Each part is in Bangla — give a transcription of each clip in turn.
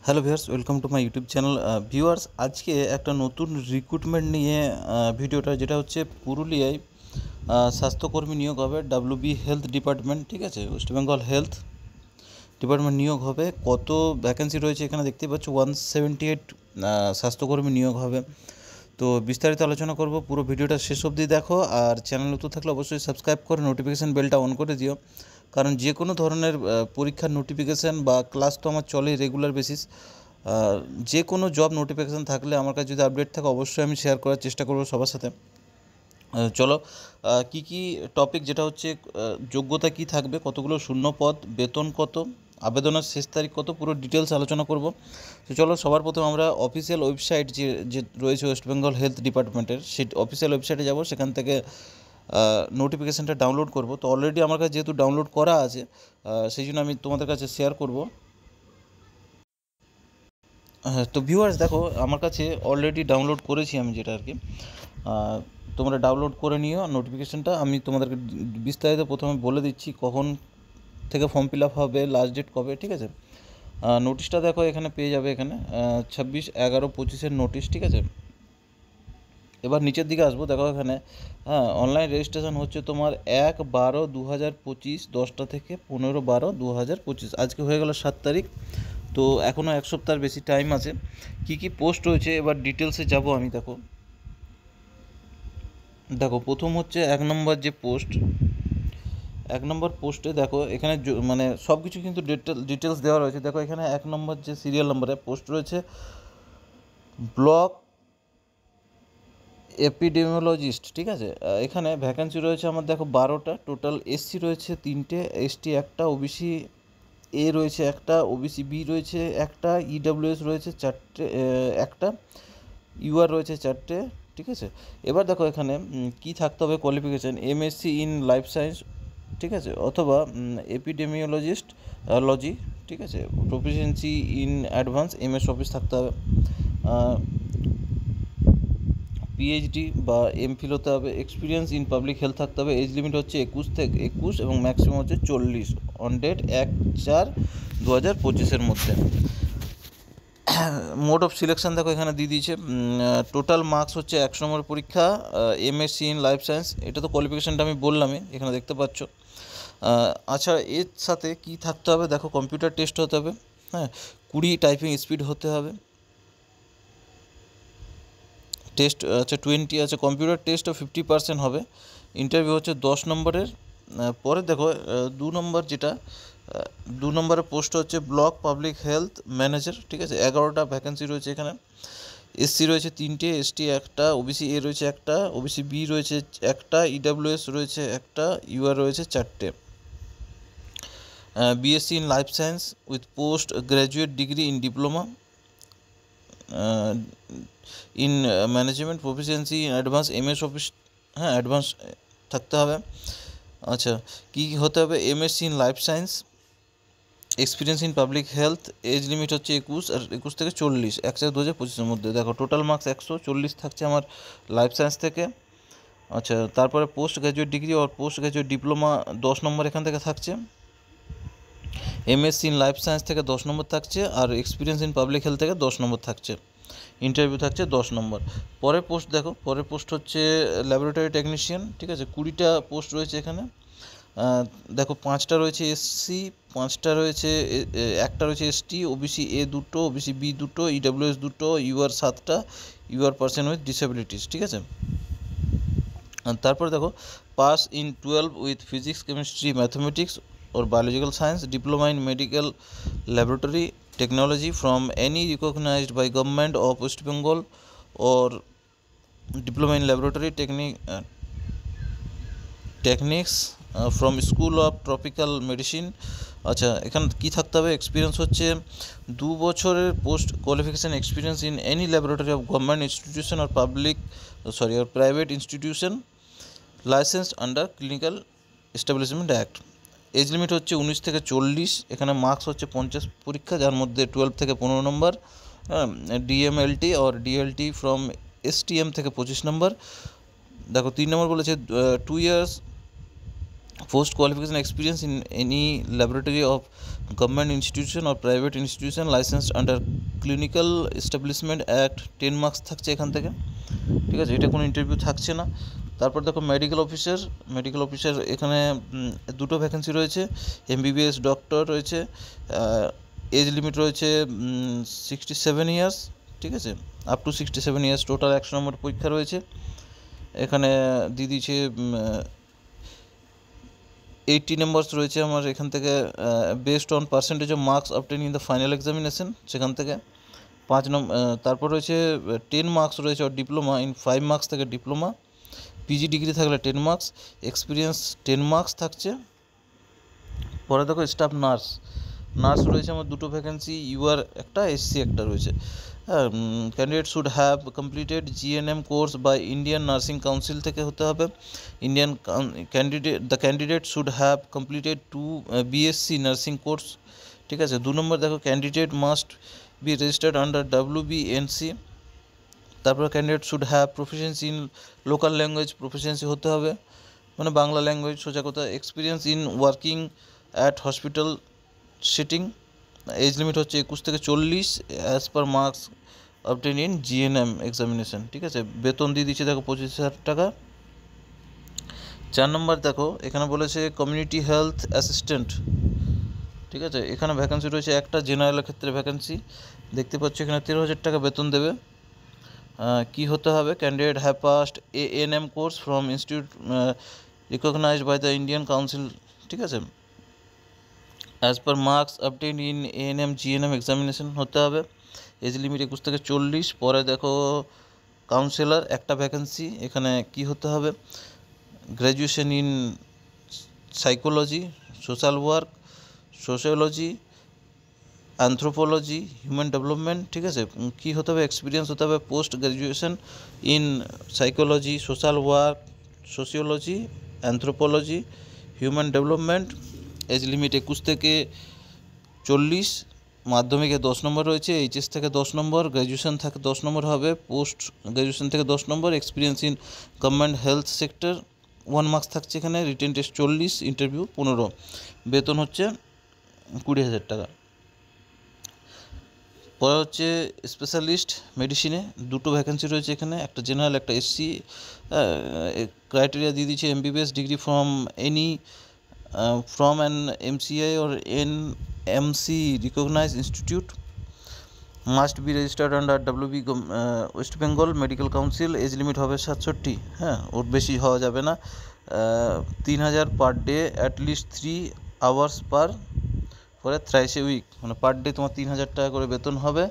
Hello viewers, welcome to my YouTube channel. Viewers, আজকে একটা নতুন রিক্রুটমেন্ট নিয়ে ভিডিওটা, যেটা হচ্ছে পুরুলিয়ায় স্বাস্থ্যকর্মী নিয়োগ হবে। ডাব্লিউবি হেলথ ডিপার্টমেন্ট, ঠিক আছে, ওয়েস্ট বেঙ্গল হেলথ ডিপার্টমেন্ট নিয়োগ হবে। কত ভ্যাকেন্সি রয়েছে এখানে দেখতে পাচ্ছ, 178 স্বাস্থ্যকর্মী নিয়োগ হবে। তো বিস্তারিত আলোচনা করব, পুরো ভিডিওটা শেষ অবধি দেখো। আর চ্যানেল নতুন থাকলে অবশ্যই সাবস্ক্রাইব করে নোটিফিকেশান বেলটা অন করে দিও, কারণ যে কোনো ধরনের পরীক্ষার নোটিফিকেশান বা ক্লাস তো আমার চলে রেগুলার বেসিস। যে কোনো জব নোটিফিকেশান থাকলে আমার কাছে যদি আপডেট থাকে অবশ্যই আমি শেয়ার করার চেষ্টা করব সবার সাথে। চলো, কি কি টপিক, যেটা হচ্ছে যোগ্যতা কি থাকবে, কতগুলো শূন্য পদ, বেতন কত, আবেদনের শেষ তারিখ কত, পুরো ডিটেলস আলোচনা করব। তো চলো, সবার প্রথমে আমরা অফিসিয়াল ওয়েবসাইট যে রয়েছে ওয়েস্ট বেঙ্গল হেলথ ডিপার্টমেন্টের, সেই অফিসিয়াল ওয়েবসাইটে যাব, সেখান থেকে নোটিফিকেশানটা ডাউনলোড করব। তো অলরেডি আমার কাছে যেহেতু ডাউনলোড করা আছে, সেই জন্য আমি তোমাদের কাছে শেয়ার করব। হ্যাঁ, তো ভিউয়ার্স দেখো, আমার কাছে অলরেডি ডাউনলোড করেছি আমি, যেটা আর কি তোমরা ডাউনলোড করে নিও নোটিফিকেশানটা। আমি তোমাদেরকে বিস্তারিত প্রথমে বলে দিচ্ছি কখন থেকে ফর্ম ফিল আপ হবে, লাস্ট ডেট কবে, ঠিক আছে। নোটিশটা দেখো এখানে পেয়ে যাবে, এখানে 26/11/25 নোটিশ, ঠিক আছে। এবার নিচের দিকে আসবো, দেখো এখানে অনলাইন রেজিস্ট্রেশন হচ্ছে তোমার 1/12/2025 10টা থেকে 15/12/2025। আজকে হয়ে গেল 7 তারিখ, তো এখনও এক সপ্তাহের বেশি টাইম আছে। কি কি পোস্ট রয়েছে এবার ডিটেলসে যাব আমি। দেখো প্রথম হচ্ছে 1 নম্বর যে পোস্ট, 1 নম্বর পোস্টে দেখো এখানে মানে সব কিছু কিন্তু ডিটেলস দেওয়া রয়েছে। দেখো এখানে 1 নম্বর যে সিরিয়াল নম্বরে পোস্ট রয়েছে, ব্লক এপিডেমিওলজিস্ট, ঠিক আছে। এখানে ভ্যাকেন্সি রয়েছে আমার, দেখো 12টা টোটাল। এসসি রয়েছে 3টে, এসটি 1টা, ওবিসি এ রয়েছে 1টা, ওবিসি বি রয়েছে 1টা, ইডব্লিউএস রয়েছে 4টে, 1টা, ইউআর রয়েছে 4টে, ঠিক আছে। এবার দেখো এখানে কি থাকতে হবে, qualification MSc in life science, ঠিক আছে, অথবা এপিডেমিওলজিস্ট লজি, ঠিক আছে। Proficiency in advance MS office থাকতে হবে। পিএইচডি বা এমফিল হতে হবে। এক্সপিরিয়েন্স ইন পাবলিক হেলথ থাকতে হবে। এজ লিমিট হচ্ছে 21 এবং ম্যাক্সিমাম হচ্ছে 40, অন ডেট 1/4/2025 মধ্যে। মোড অফ সিলেকশন দেখো এখানে দিয়ে দিয়েছে। টোটাল মার্কস হচ্ছে 100 নম্বরের পরীক্ষা। এমএসসি ইন লাইফ সায়েন্স, এটা তো কোয়ালিফিকেশানটা আমি বললামই, এখানে দেখতে পাচ্ছ। আচ্ছা, এর সাথে কি থাকতে হবে, দেখো কম্পিউটার টেস্ট হতে হবে, হ্যাঁ, 20 টাইপিং স্পিড হতে হবে। টেস্ট আচ্ছা 20 আছে, কম্পিউটার টেস্টও 50% হবে। ইন্টারভিউ হচ্ছে 10 নম্বরের। পরে দেখো 2 নম্বর যেটা, 2 নম্বরের পোস্ট হচ্ছে ব্লক পাবলিক হেলথ ম্যানেজার, ঠিক আছে। 11টা ভ্যাকেন্সি রয়েছে এখানে। এসসি রয়েছে 3টে, এসটি 1টা, ওবিসি এ রয়েছে 1টা, ওবিসি বি রয়েছে 1টা, ইডব্লিউএস রয়েছে 1টা, ইউআর রয়েছে 4টে। BSc in life science with post graduate degree in diploma in management, proficiency in advance MS office, হ্যাঁ অ্যাডভান্স থাকতে হবে। আচ্ছা, কী হতে হবে, MSc in life science, experience in public health, age limit হচ্ছে 21 আর 21 থেকে 40, 1/4/2025 মধ্যে। দেখো টোটাল মার্কস 140 থাকছে আমার লাইফ সায়েন্স থেকে। আচ্ছা, তারপরে পোস্ট গ্র্যাজুয়েট ডিগ্রি আর পোস্ট গ্র্যাজুয়েট ডিপ্লোমা 10 নম্বর এখান থেকে থাকছে। এমএসসি ইন লাইফ সায়েন্স থেকে 10 নম্বর থাকছে, আর এক্সপিরিয়েন্স ইন পাবলিক হেলথ থেকে 10 নম্বর থাকছে। ইন্টারভিউ থাকছে 10 নম্বর। পরের পোস্ট দেখো, পরের পোস্ট হচ্ছে ল্যাবরেটরি টেকনিশিয়ান, ঠিক আছে। 20টা পোস্ট রয়েছে এখানে। দেখো 5টা রয়েছে এসসি, 5টা রয়েছে, 1টা রয়েছে এসটি, ওবিসি এ 2টো, ওবিসি বি 2টো, ইডব্লিউএস 2টো, ইউআর 7টা, ইউআর পার্সন উইথ ডিসেবিলিটিস, ঠিক আছে। তারপরে দেখো pass in 12 with physics, chemistry, mathematics or biological science, diploma in medical laboratory technology from any recognized by government of West Bengal, or diploma in laboratory techniques from school of tropical medicine। আচ্ছা, এখানে কী থাকতে হবে, এক্সপিরিয়েন্স হচ্ছে 2 বছরের post qualification experience in any laboratory of government institution or private institution licensed under clinical establishment act. Age limit হচ্ছে 19 থেকে 40। এখানে মার্কস হচ্ছে 50 পরীক্ষা, যার মধ্যে 12 থেকে 15 নম্বর, ডিএমএলটি আর ডিএলটি ফ্রম এসটিএম থেকে 25 নম্বর। দেখো 3 নম্বর বলেছে 2 years post qualification experience in any laboratory of government institution or private institution licensed under clinical establishment act 10 marks থাকছে এখান থেকে, ঠিক আছে, এটা কোনো ইন্টারভিউ থাকছে না। তারপর দেখো মেডিকেল অফিসার এখানে দুটো ভ্যাকেন্সি রয়েছে, এমবিবিএস ডক্টর রয়েছে, এজ লিমিট রয়েছে 67 ইয়ার্স, ঠিক আছে, আপ টু 67 ইয়ার্স, টোটাল 100 নম্বর পরীক্ষা রয়েছে। এখানে দিয়ে দিয়েছে 80 নম্বরস রয়েছে আমার এখান থেকে, based on percentage of marks obtain in the final examination, সেখান থেকে 5 নম্বর। তারপর রয়েছে 10 মার্কস রয়েছে ডিপ্লোমা ইন 5 মার্কস থেকে ডিপ্লোমা, পিজি ডিগ্রি থাকলে 10 মার্কস, এক্সপিরিয়েন্স 10 মার্কস থাকছে। পরে দেখো স্টাফ নার্স রয়েছে আমার দুটো ভ্যাকেন্সি, ইউআর একটা, এসসি একটা রয়েছে। হ্যাঁ, candidate should have completed GNM course by Indian nursing council থেকে হতে হবে। The candidate should have completed 2 BSc nursing course, ঠিক আছে। 2 নম্বর দেখো candidate must be registered under WBNC। তারপর candidate should have proficiency in local language, proficiency হতে হবে, মানে বাংলা ল্যাঙ্গুয়েজ সোজা কথা। Experience in working at hospital setting, age limit হচ্ছে 21 থেকে 40 as per marks obtain in GNM examination, ঠিক আছে। বেতন দিয়ে দিচ্ছে দেখো 25,000 টাকা। 4 নম্বর দেখো এখানে বলেছে কমিউনিটি হেলথ অ্যাসিস্ট্যান্ট, ঠিক আছে, এখানে ভ্যাকেন্সি রয়েছে একটা, জেনারেলের ক্ষেত্রে ভ্যাকেন্সি দেখতে পাচ্ছ, এখানে 13,000 টাকা বেতন দেবে। কি হতে হবে, candidate have passed ANM course from institute recognised by the Indian council, ঠিক আছে, as per marks obtain in ANM GNM examination হতে হবে। এজ লিমিট 21 থেকে 40। পরে দেখো কাউন্সিলর একটা ভ্যাকেন্সি, এখানে কি হতে হবে, graduation in psychology, social work, sociology, anthropology, human development, ঠিক আছে। কী হতে হবে, এক্সপিরিয়েন্স হতে হবে post graduation in psychology, social work, sociology, anthropology, human development. Age limit 21 থেকে 40। মাধ্যমিকে 10 নম্বর রয়েছে, এইচএস থেকে 10 নম্বর, গ্র্যাজুয়েশন থেকে 10 নম্বর হবে, পোস্ট গ্র্যাজুয়েশন থেকে 10 নম্বর, experience in government health sector 1 marks থাকছে এখানে, রিটেন টেস্ট 40, ইন্টারভিউ 15, বেতন হচ্ছে 20,000 টাকা। পরে হচ্ছে স্পেশালিস্ট মেডিসিনে দুটো ভ্যাকেন্সি রয়েছে এখানে, একটা জেনারেল একটা এসসি। ক্রাইটেরিয়া দিয়ে দিচ্ছে MBBS degree from an MCI or NMC recognized institute, must be registered under WB West Bengal medical council. Age limit হবে 67, হ্যাঁ, ওর বেশি হওয়া যাবে না। 3,000 পার ডে, অ্যাটলিস্ট 3 আওয়ার্স পার পরে থ্রাইস এ উইক, মানে পার ডে তোমার 3,000 টাকা করে বেতন হবে।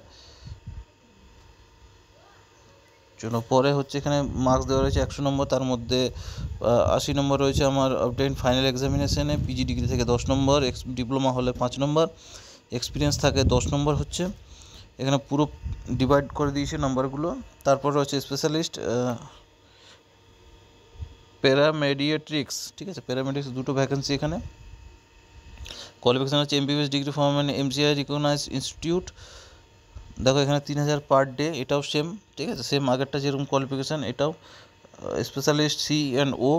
চলো, পরে হচ্ছে এখানে মার্কস দেওয়া রয়েছে 100 নম্বর, তার মধ্যে 80 নম্বর রয়েছে আমার অবটেইন ফাইনাল এক্সামিনেশনে, পিজি ডিগ্রি থেকে 10 নম্বর, ডিপ্লোমা হলে 5 নম্বর, এক্সপিরিয়েন্স থাকে 10 নম্বর হচ্ছে। এখানে পুরো ডিভাইড করে দিয়েছে নাম্বারগুলো। তারপর রয়েছে স্পেশালিস্ট প্যারামেডিয়াট্রিক্স, ঠিক আছে, প্যারামেডিক্স দুটো ভ্যাকেন্সি এখানে। কোয়ালিফিকেশান হচ্ছে MBBS degree from an MCI recognised institute. দেখো এখানে 3,000 পার ডে, এটাও সেম, ঠিক আছে, সেম আগেরটা যেরকম কোয়ালিফিকেশান এটাও। স্পেশালিস্ট C&O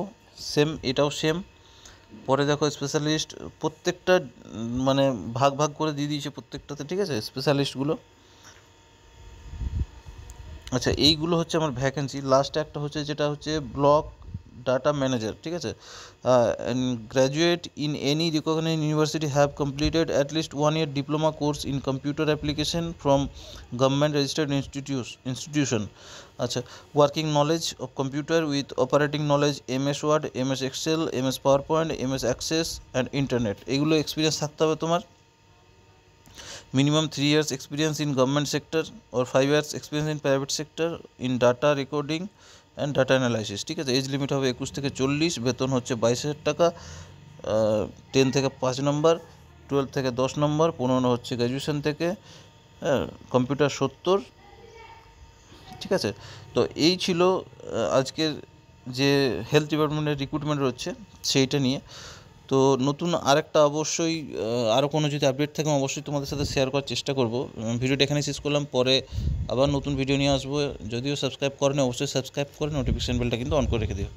সেম, এটাও সেম। পরে দেখো স্পেশালিস্ট প্রত্যেকটা মানে ভাগ করে দিয়ে দিয়েছে প্রত্যেকটাতে, ঠিক আছে, স্পেশালিস্টগুলো। আচ্ছা, এইগুলো হচ্ছে আমার ভ্যাকেন্সি। লাস্টে একটা হচ্ছে যেটা হচ্ছে ব্লক ডাটা ম্যানেজার, ঠিক আছে। Graduate in any recognised university have completed at least 1 year diploma course in computer application from government registered institution. আচ্ছা, working knowledge of computer with operating knowledge MS Word, MS Excel, MS PowerPoint, MS Access and internet, এগুলো এক্সপিরিয়েন্স থাকতে হবে তোমার। minimum 3 years experience in government sector or 5 years experience in private sector in data recording and data analysis, ঠিক আছে। এজ লিমিট হবে 21 থেকে 40, বেতন হচ্ছে 22,000 টাকা। 10 থেকে 5 নম্বর, 12 থেকে 10 নম্বর, 15 হচ্ছে গ্র্যাজুয়েশন থেকে, হ্যাঁ, কম্পিউটার 70, ঠিক আছে। তো এই ছিল আজকের যে হেলথ ডিপার্টমেন্টের রিক্রুটমেন্ট রয়েছে সেইটা নিয়ে। তো নতুন আরেকটা অবশ্যই আরও কোনো যদি আপডেট থাকে অবশ্যই তোমাদের সাথে শেয়ার করার চেষ্টা করব। ভিডিওটা এখানে শেষ করলাম, পরে আবার নতুন ভিডিও নিয়ে আসবো। যদিও সাবস্ক্রাইব করেনি অবশ্যই সাবস্ক্রাইব করে নোটিফিকেশান বেলটা কিন্তু অন করে রেখে দিও।